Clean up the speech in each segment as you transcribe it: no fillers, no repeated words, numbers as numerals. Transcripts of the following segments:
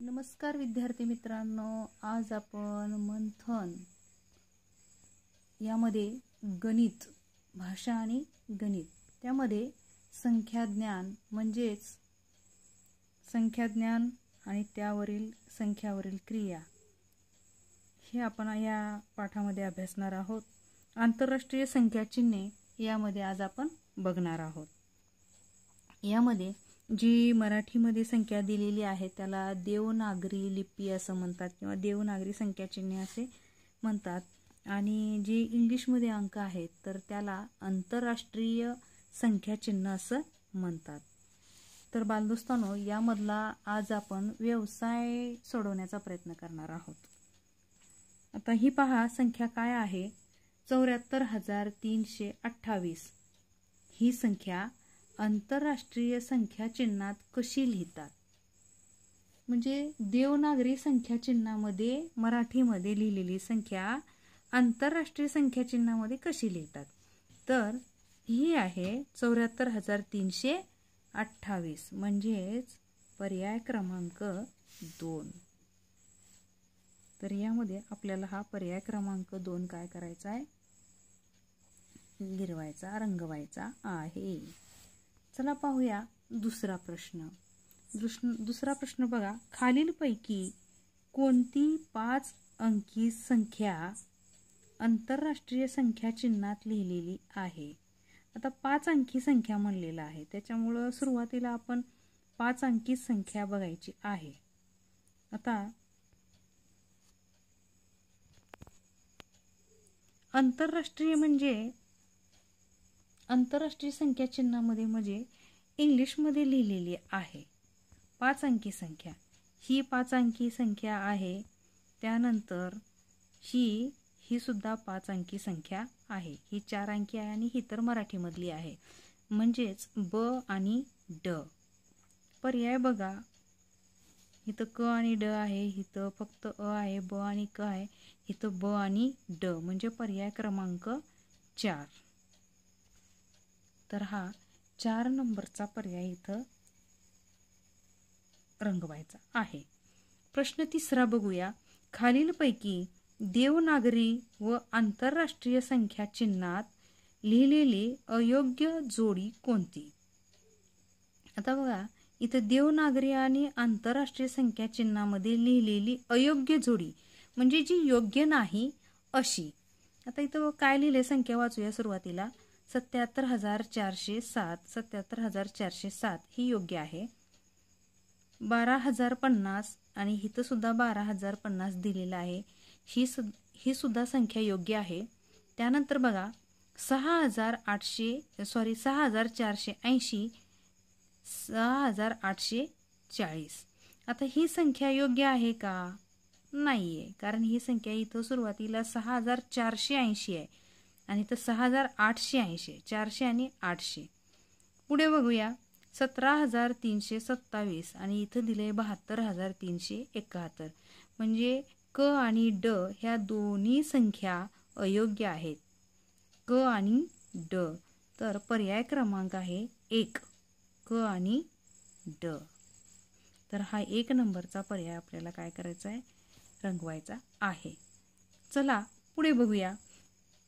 नमस्कार विद्यार्थी मित्रांनो, आज आपण मंथन यामध्ये गणित, भाषा आणि गणित त्यामध्ये संख्याज्ञान म्हणजेच संख्याज्ञान आणि त्यावरील संख्यावरील क्रिया हे आपण या पाठामध्ये अभ्यासणार आहोत। आंतरराष्ट्रीय संख्या चिन्हे यामध्ये आज आपण बघणार आहोत। यामध्ये जी मराठीमध्ये संख्या दिलेली आहे त्याला देवनागरी लिपी असं म्हणतात किंवा देवनागरी संख्या चिन्हे असे म्हणतात, आणि जे इंग्लिशमध्ये अंक आहेत तर त्याला आंतरराष्ट्रीय संख्या चिन्ह असं म्हणतात। तर बालदोस्तांनो, यामधला आज आपण व्यवसाय सोडवण्याचा प्रयत्न करणार आहोत। आता ही पहा, संख्या काय आहे, 74,328 ही संख्या आंतरराष्ट्रीय संख्या चिन्हात कशी लिहितात। म्हणजे देवनागरी संख्या चिन्हामध्ये मराठीमध्ये लिहिलेली संख्या आंतरराष्ट्रीय संख्या चिन्हामध्ये कशी लिहितात। तर ही आहे 74,328 म्हणजेच पर्याय क्रमांक 2। तर यामध्ये आपल्याला हा पर्याय क्रमांक 2 काय करायचा आहे, गिरवायचा, रंगवायचा आहे। चला पाहूया दुसरा प्रश्न। दुसरा प्रश्न बघा, खालीलपैकी कोणती 5 अंकी संख्या आंतरराष्ट्रीय संख्या चिन्हात लिहिलेली आहे। आता 5 अंकी संख्या म्हणलेला आहे, त्याच्यामुळे सुरुवातीला आपण 5 अंकी संख्या बघायची आहे। आता आंतरराष्ट्रीय संख्या चिन्हामध्ये म्हणजे इंग्लिशमध्ये लिहिलेली आहे 5 अंकी संख्या। ही 5 अंकी संख्या आहे, त्यानंतर ही सुद्धा 5 अंकी संख्या आहे। ही 4 अंकी आहे आणि ही तर मराठीमधली आहे, म्हणजेच ब आणि ड। पर्याय बघा, इथं क आणि ड आहे, इथं फक्त अ आहे, ब आणि क आहे, इथं ब आणि ड, म्हणजे पर्याय क्रमांक 4। तर हा 4 नंबरचा पर्याय इथं रंगवायचा आहे। प्रश्न तिसरा बघूया, खालीलपैकी देवनागरी व आंतरराष्ट्रीय संख्या चिन्हात लिहिलेली अयोग्य जोडी कोणती। आता बघा, इथं देवनागरी आणि आंतरराष्ट्रीय संख्या चिन्हामध्ये लिहिलेली अयोग्य जोडी म्हणजे जी योग्य नाही अशी। आता इथं काय लिहिले, संख्या वाचूया सुरुवातीला। 77,407 77,407 ही योग्य आहे। 12,050 आणि इथं सुद्धा 12,050 दिलेला आहे, ही सुद्धा संख्या योग्य आहे। त्यानंतर बघा 6,480 6,840 आता ही संख्या योग्य आहे का, नाहीये, कारण ही संख्या इथं सुरुवातीला 6,480 आहे आणि इथं 6,880, 400 आणि 800। पुढे बघूया 17,327 आणि इथं दिले 72,371, म्हणजे क आणि ड ह्या दोन्ही संख्या अयोग्य आहेत, क आणि ड। तर पर्याय क्रमांक आहे 1, क आणि ड। तर हा 1 नंबरचा पर्याय आपल्याला काय करायचा आहे, रंगवायचा आहे। चला पुढे बघूया,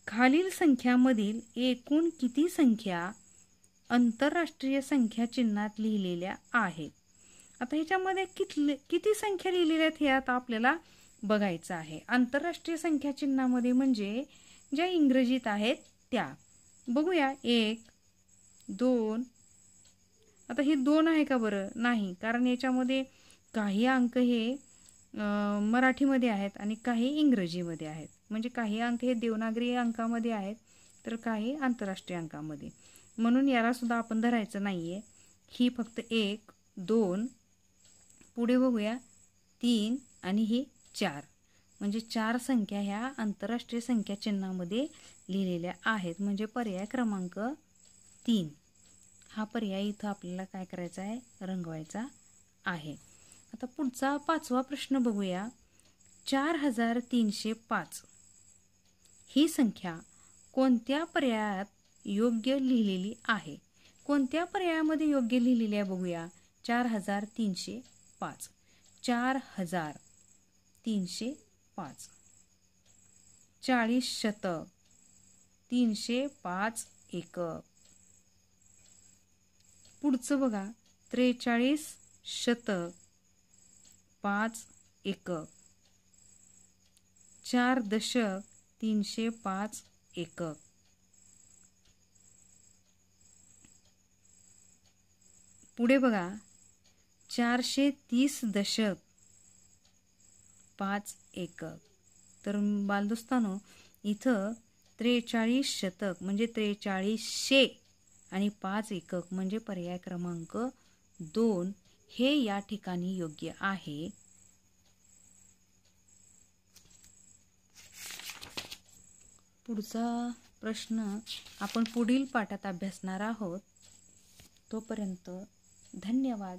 खालील संख्यामधील एकूण किती संख्या आंतरराष्ट्रीय संख्या चिन्हात लिहिलेल्या आहेत। आता ह्याच्यामध्ये किती संख्या लिहिलेल्या आहेत हे आता आपल्याला बघायचं आहे। आंतरराष्ट्रीय संख्या चिन्हामध्ये म्हणजे ज्या इंग्रजीत आहेत त्या बघूया। 1, 2, आता ही 2 आहे का बरं, नाही, कारण याच्यामध्ये काही अंक हे मराठीमध्ये आहेत आणि काही इंग्रजीमध्ये आहेत, म्हणजे काही अंक हे देवनागरी अंकामध्ये आहेत तर काही आंतरराष्ट्रीय अंकामध्ये, म्हणून याला सुद्धा आपण धरायचं नाहीये। ही फक्त 1, 2, पुढे बघूया 3 आणि ही 4, म्हणजे 4 संख्या ह्या आंतरराष्ट्रीय संख्या चिन्हामध्ये लिहिलेल्या आहेत, म्हणजे पर्याय क्रमांक 3 हा पर्याय इथं आपल्याला काय करायचा आहे, रंगवायचा आहे। आता पुढचा 5वा प्रश्न बघूया, 4,305 ही संख्या कोणत्या पर्यायात योग्य लिहिलेली आहे। कोणत्या पर्यायामध्ये योग्य लिहिलेली आहे बघूया। 4,305 4305. 40 शतक 305 एकक. पुढचं बघा 43 शतक 5 एकक. 4 दशक 305 एकक. पुढे बघा 430 दशक 5 एकक. तर बालदोस्तानो इथं 43 शतक म्हणजे 4300 आणि 5 एकक म्हणजे पर्याय क्रमांक 2 हे या ठिकाणी योग्य आहे. पुढचा प्रश्न आपण पुढील पाठात अभ्यासणार आहोत. तोपर्यंत धन्यवाद.